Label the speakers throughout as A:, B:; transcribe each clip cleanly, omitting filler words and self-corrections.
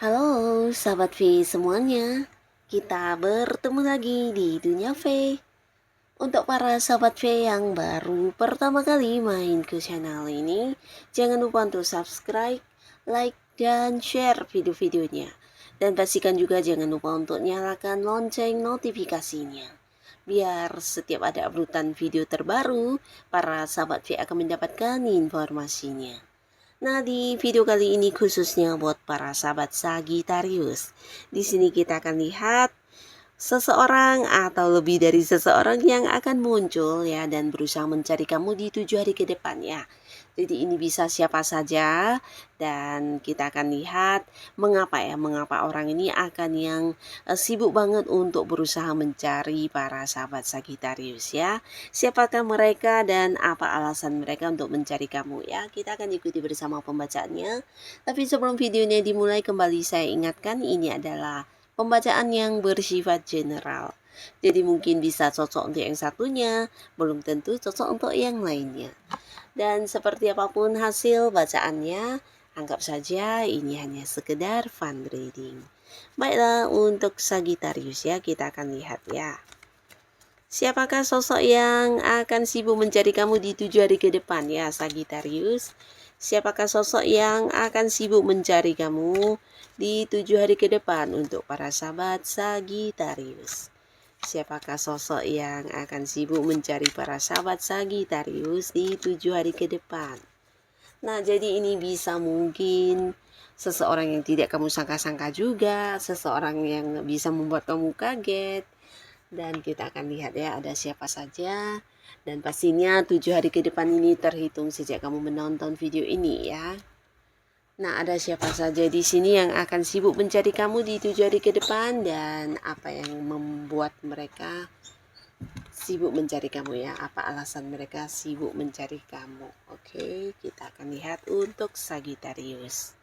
A: Halo sahabat V semuanya, kita bertemu lagi di Dunia V. Untuk para sahabat V yang baru pertama kali main ke channel ini, jangan lupa untuk subscribe, like, dan share video-videonya. Dan pastikan juga jangan lupa untuk nyalakan lonceng notifikasinya. Biar setiap ada uploadan video terbaru, para sahabat V akan mendapatkan informasinya. Nah, di video kali ini khususnya buat para sahabat Sagittarius. Di sini kita akan lihat seseorang atau lebih dari seseorang yang akan muncul ya dan berusaha mencari kamu di 7 hari ke depan ya. Jadi ini bisa siapa saja dan kita akan lihat mengapa orang ini akan yang sibuk banget untuk berusaha mencari para sahabat Sagittarius ya. Siapakah mereka dan apa alasan mereka untuk mencari kamu ya. Kita akan ikuti bersama pembacaannya. Tapi sebelum videonya dimulai, kembali saya ingatkan ini adalah pembacaan yang bersifat general. Jadi mungkin bisa cocok untuk yang satunya, belum tentu cocok untuk yang lainnya. Dan seperti apapun hasil bacaannya, anggap saja ini hanya sekedar fun reading. Baiklah, untuk Sagittarius ya, kita akan lihat ya. Siapakah sosok yang akan sibuk mencari kamu di 7 hari ke depan ya Sagittarius? Siapakah sosok yang akan sibuk mencari kamu di 7 hari ke depan untuk para sahabat Sagittarius? Siapakah sosok yang akan sibuk mencari para sahabat Sagittarius di 7 hari ke depan? Nah, jadi ini bisa mungkin seseorang yang tidak kamu sangka-sangka juga, seseorang yang bisa membuat kamu kaget. Dan kita akan lihat ya ada siapa saja. Dan pastinya 7 hari ke depan ini terhitung sejak kamu menonton video ini ya. Nah, ada siapa saja di sini yang akan sibuk mencari kamu di 7 hari ke depan dan apa yang membuat mereka sibuk mencari kamu ya? Apa alasan mereka sibuk mencari kamu? Oke, kita akan lihat untuk Sagittarius.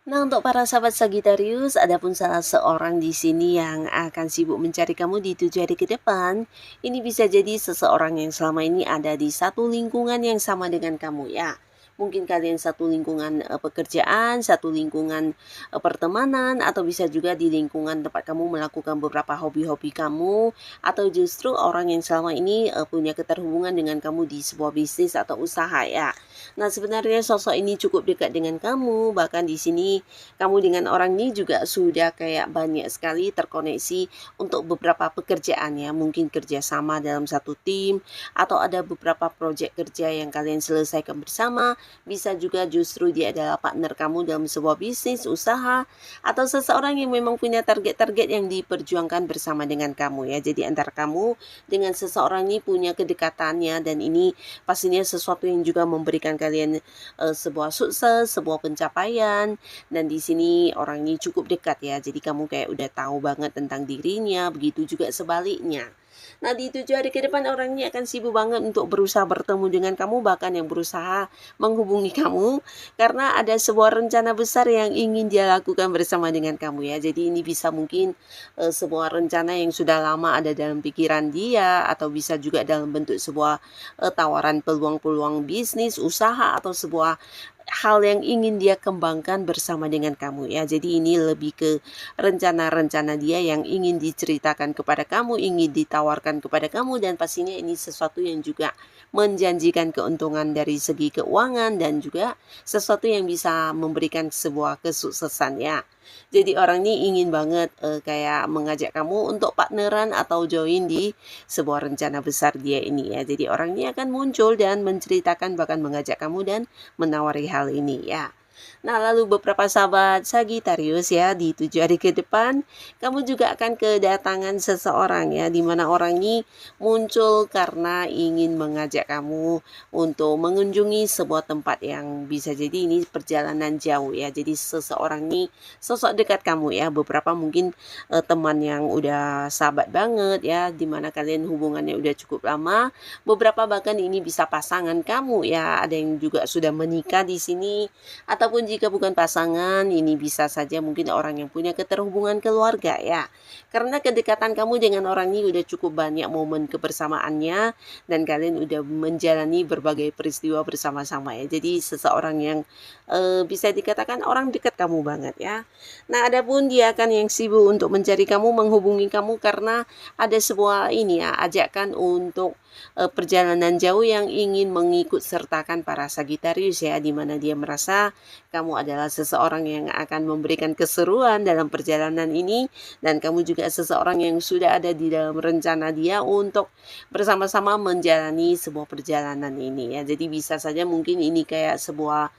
A: Nah, untuk para sahabat Sagittarius, ada pun salah seorang di sini yang akan sibuk mencari kamu di 7 hari ke depan. Ini bisa jadi seseorang yang selama ini ada di satu lingkungan yang sama dengan kamu ya. Mungkin kalian satu lingkungan pekerjaan, satu lingkungan pertemanan, atau bisa juga di lingkungan tempat kamu melakukan beberapa hobi-hobi kamu, atau justru orang yang selama ini punya keterhubungan dengan kamu di sebuah bisnis atau usaha ya. Nah, sebenarnya sosok ini cukup dekat dengan kamu, bahkan di sini kamu dengan orang ini juga sudah kayak banyak sekali terkoneksi untuk beberapa pekerjaan ya, mungkin kerjasama dalam satu tim, atau ada beberapa proyek kerja yang kalian selesaikan bersama. Bisa juga justru dia adalah partner kamu dalam sebuah bisnis, usaha, atau seseorang yang memang punya target-target yang diperjuangkan bersama dengan kamu ya. Jadi antara kamu dengan seseorang ini punya kedekatannya dan ini pastinya sesuatu yang juga memberikan kalian sebuah sukses, sebuah pencapaian. Dan di sini orang ini cukup dekat ya. Jadi kamu kayak udah tahu banget tentang dirinya, begitu juga sebaliknya. Nah, di 7 hari ke depan orang ini akan sibuk banget untuk berusaha bertemu dengan kamu, bahkan yang berusaha menghubungi kamu karena ada sebuah rencana besar yang ingin dia lakukan bersama dengan kamu ya. Jadi ini bisa mungkin sebuah rencana yang sudah lama ada dalam pikiran dia, atau bisa juga dalam bentuk sebuah tawaran peluang-peluang bisnis, usaha, atau sebuah hal yang ingin dia kembangkan bersama dengan kamu ya. Jadi ini lebih ke rencana-rencana dia yang ingin diceritakan kepada kamu, ingin ditawarkan kepada kamu, dan pastinya ini sesuatu yang juga menjanjikan keuntungan dari segi keuangan dan juga sesuatu yang bisa memberikan sebuah kesuksesan ya. Jadi orang ini ingin banget kayak mengajak kamu untuk partneran atau join di sebuah rencana besar dia ini ya. Jadi orang ini akan muncul dan menceritakan, bahkan mengajak kamu dan menawari hal ini ya. Nah, lalu beberapa sahabat Sagitarius ya, di 7 hari ke depan, kamu juga akan kedatangan seseorang ya, di mana orang ini muncul karena ingin mengajak kamu untuk mengunjungi sebuah tempat yang bisa jadi ini perjalanan jauh ya. Jadi seseorang ini sosok dekat kamu ya, beberapa mungkin teman yang udah sahabat banget ya, di mana kalian hubungannya udah cukup lama, beberapa bahkan ini bisa pasangan kamu ya, ada yang juga sudah menikah di sini. Ataupun jika bukan pasangan, ini bisa saja mungkin orang yang punya keterhubungan keluarga ya. Karena kedekatan kamu dengan orang ini udah cukup banyak momen kebersamaannya dan kalian udah menjalani berbagai peristiwa bersama-sama ya. Jadi seseorang yang bisa dikatakan orang dekat kamu banget ya. Nah, adapun dia akan yang sibuk untuk mencari kamu, menghubungi kamu karena ada sebuah ini ya, ajakan untuk perjalanan jauh yang ingin mengikut sertakan para Sagitarius ya, di mana dia merasa kamu adalah seseorang yang akan memberikan keseruan dalam perjalanan ini dan kamu juga seseorang yang sudah ada di dalam rencana dia untuk bersama-sama menjalani sebuah perjalanan ini ya. Jadi bisa saja mungkin ini kayak sebuah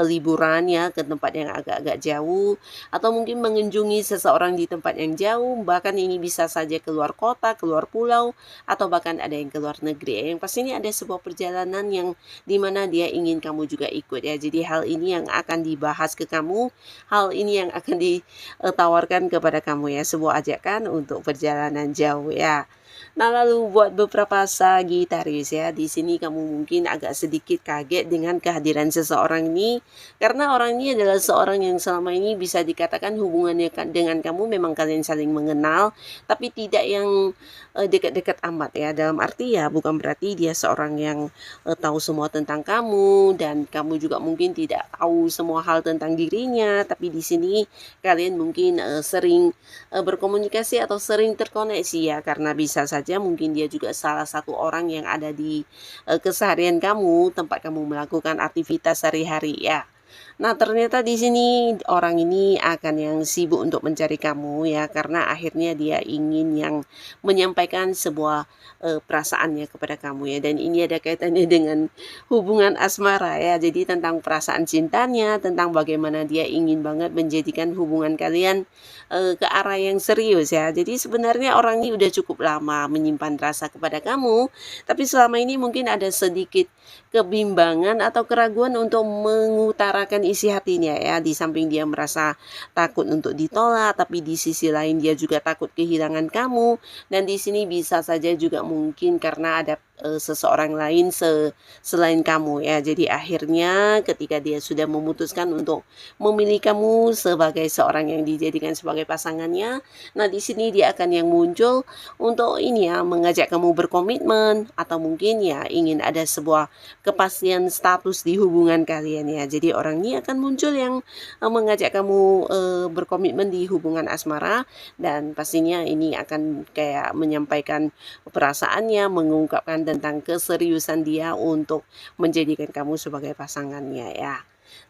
A: liburan ya ke tempat yang agak-agak jauh atau mungkin mengunjungi seseorang di tempat yang jauh, bahkan ini bisa saja keluar kota, keluar pulau atau bahkan ada yang keluar negeri. Yang pastinya ada sebuah perjalanan yang dimana dia ingin kamu juga ikut ya. Jadi hal ini yang akan dibahas ke kamu, hal ini yang akan ditawarkan kepada kamu ya, sebuah ajakan untuk perjalanan jauh ya. Nah, lalu buat beberapa Sagitarius ya, di sini kamu mungkin agak sedikit kaget dengan kehadiran seseorang ini karena orang ini adalah seorang yang selama ini bisa dikatakan hubungannya dengan kamu memang kalian saling mengenal, tapi tidak yang dekat-dekat amat ya. Dalam arti ya bukan berarti dia seorang yang tahu semua tentang kamu dan kamu juga mungkin tidak tahu semua hal tentang dirinya, tapi di sini kalian mungkin sering berkomunikasi atau sering terkoneksi ya, karena bisa saja mungkin dia juga salah satu orang yang ada di keseharian kamu, tempat kamu melakukan aktivitas sehari-hari ya. Nah, ternyata di sini orang ini akan yang sibuk untuk mencari kamu ya, karena akhirnya dia ingin yang menyampaikan sebuah perasaannya kepada kamu ya, dan ini ada kaitannya dengan hubungan asmara ya. Jadi tentang perasaan cintanya, tentang bagaimana dia ingin banget menjadikan hubungan kalian ke arah yang serius ya. Jadi sebenarnya orang ini udah cukup lama menyimpan rasa kepada kamu, tapi selama ini mungkin ada sedikit kebimbangan atau keraguan untuk mengutarakan isi hatinya ya. Di samping dia merasa takut untuk ditolak, tapi di sisi lain dia juga takut kehilangan kamu. Dan di sini bisa saja juga mungkin karena ada seseorang lain selain kamu ya. Jadi akhirnya ketika dia sudah memutuskan untuk memilih kamu sebagai seorang yang dijadikan sebagai pasangannya, nah di sini dia akan yang muncul untuk ini ya, mengajak kamu berkomitmen atau mungkin ya ingin ada sebuah kepastian status di hubungan kalian ya. Jadi orang ini akan muncul yang mengajak kamu berkomitmen di hubungan asmara, dan pastinya ini akan kayak menyampaikan perasaannya, mengungkapkan tentang keseriusan dia untuk menjadikan kamu sebagai pasangannya ya.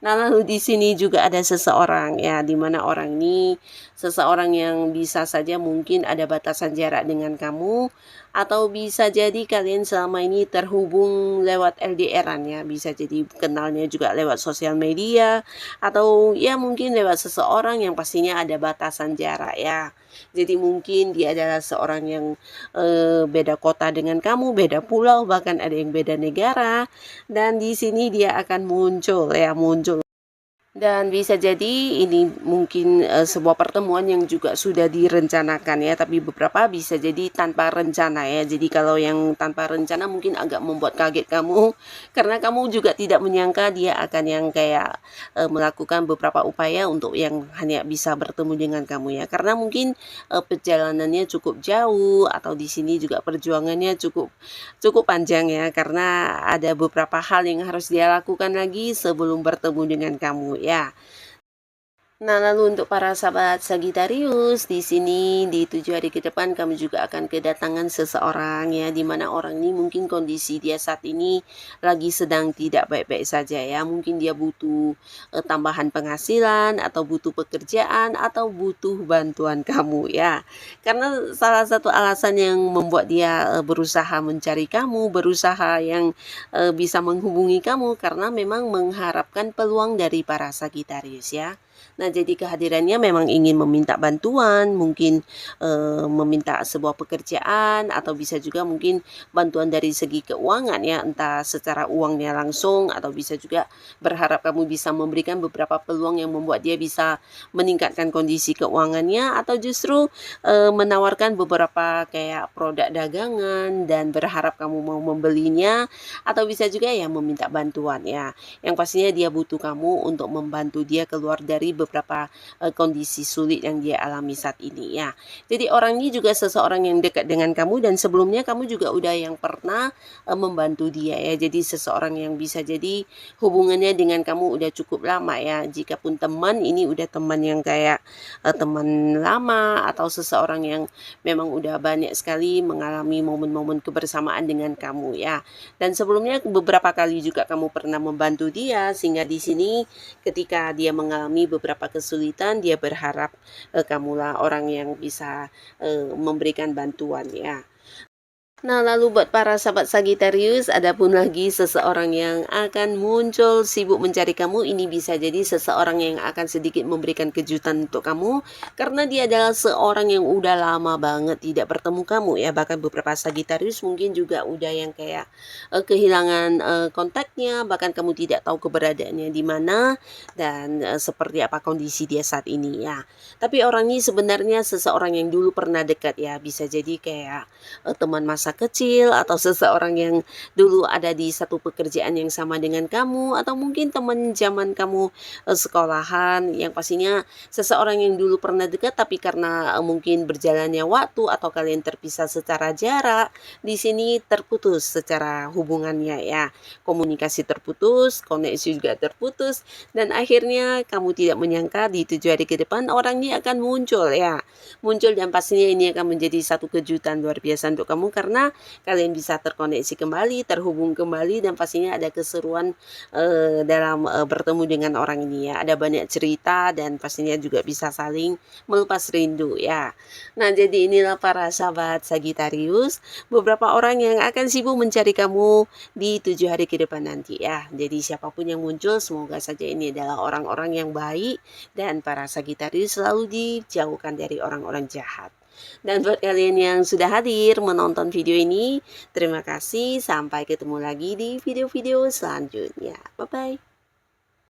A: Nah, lalu di sini juga ada seseorang ya, di mana orang ini seseorang yang bisa saja mungkin ada batasan jarak dengan kamu, atau bisa jadi kalian selama ini terhubung lewat LDR-an ya, bisa jadi kenalnya juga lewat sosial media atau ya mungkin lewat seseorang yang pastinya ada batasan jarak ya. Jadi mungkin dia adalah seorang yang beda kota dengan kamu, beda pulau, bahkan ada yang beda negara, dan di sini dia akan muncul ya, muncul. Dan bisa jadi ini mungkin sebuah pertemuan yang juga sudah direncanakan ya, tapi beberapa bisa jadi tanpa rencana ya. Jadi kalau yang tanpa rencana mungkin agak membuat kaget kamu, karena kamu juga tidak menyangka dia akan yang kayak melakukan beberapa upaya untuk yang hanya bisa bertemu dengan kamu ya. Karena mungkin perjalanannya cukup jauh atau di sini juga perjuangannya cukup cukup panjang ya, karena ada beberapa hal yang harus dia lakukan lagi sebelum bertemu dengan kamu ya. Nah, lalu untuk para sahabat Sagitarius, di sini di 7 hari ke depan kamu juga akan kedatangan seseorang ya, di mana orang ini mungkin kondisi dia saat ini lagi sedang tidak baik-baik saja ya. Mungkin dia butuh tambahan penghasilan atau butuh pekerjaan atau butuh bantuan kamu ya. Karena salah satu alasan yang membuat dia berusaha mencari kamu, berusaha yang bisa menghubungi kamu karena memang mengharapkan peluang dari para Sagitarius ya. Nah, jadi kehadirannya memang ingin meminta bantuan, mungkin meminta sebuah pekerjaan atau bisa juga mungkin bantuan dari segi keuangan ya, entah secara uangnya langsung atau bisa juga berharap kamu bisa memberikan beberapa peluang yang membuat dia bisa meningkatkan kondisi keuangannya atau justru menawarkan beberapa kayak produk dagangan dan berharap kamu mau membelinya atau bisa juga ya meminta bantuan ya. Yang pastinya dia butuh kamu untuk membantu dia keluar dari beberapa kondisi sulit yang dia alami saat ini ya. Jadi orang ini juga seseorang yang dekat dengan kamu dan sebelumnya kamu juga udah yang pernah membantu dia ya. Jadi seseorang yang bisa jadi hubungannya dengan kamu udah cukup lama ya. Jikapun teman, ini udah teman yang kayak teman lama atau seseorang yang memang udah banyak sekali mengalami momen-momen kebersamaan dengan kamu ya. Dan sebelumnya beberapa kali juga kamu pernah membantu dia sehingga di sini ketika dia mengalami beberapa kesulitan dia berharap kamulah orang yang bisa memberikan bantuan ya. Nah, lalu buat para sahabat Sagitarius, ada pun lagi seseorang yang akan muncul sibuk mencari kamu. Ini bisa jadi seseorang yang akan sedikit memberikan kejutan untuk kamu karena dia adalah seorang yang udah lama banget tidak bertemu kamu ya. Bahkan beberapa Sagitarius mungkin juga udah yang kayak kehilangan kontaknya, bahkan kamu tidak tahu keberadaannya di mana dan seperti apa kondisi dia saat ini ya. Tapi orang ini sebenarnya seseorang yang dulu pernah dekat ya, bisa jadi kayak teman masa kecil atau seseorang yang dulu ada di satu pekerjaan yang sama dengan kamu atau mungkin teman zaman kamu sekolahan yang pastinya seseorang yang dulu pernah dekat tapi karena mungkin berjalannya waktu atau kalian terpisah secara jarak di sini terputus secara hubungannya ya, komunikasi terputus, koneksi juga terputus dan akhirnya kamu tidak menyangka di 7 hari ke depan orang ini akan muncul ya, muncul dan pastinya ini akan menjadi satu kejutan luar biasa untuk kamu karena kalian bisa terkoneksi kembali, terhubung kembali dan pastinya ada keseruan dalam bertemu dengan orang ini ya. Ada banyak cerita dan pastinya juga bisa saling melepas rindu ya. Nah, jadi inilah para sahabat Sagitarius, beberapa orang yang akan sibuk mencari kamu di 7 hari ke depan nanti ya. Jadi siapapun yang muncul semoga saja ini adalah orang-orang yang baik dan para Sagitarius selalu dijauhkan dari orang-orang jahat. Dan buat kalian yang sudah hadir menonton video ini, terima kasih. Sampai ketemu lagi di video-video selanjutnya. Bye-bye.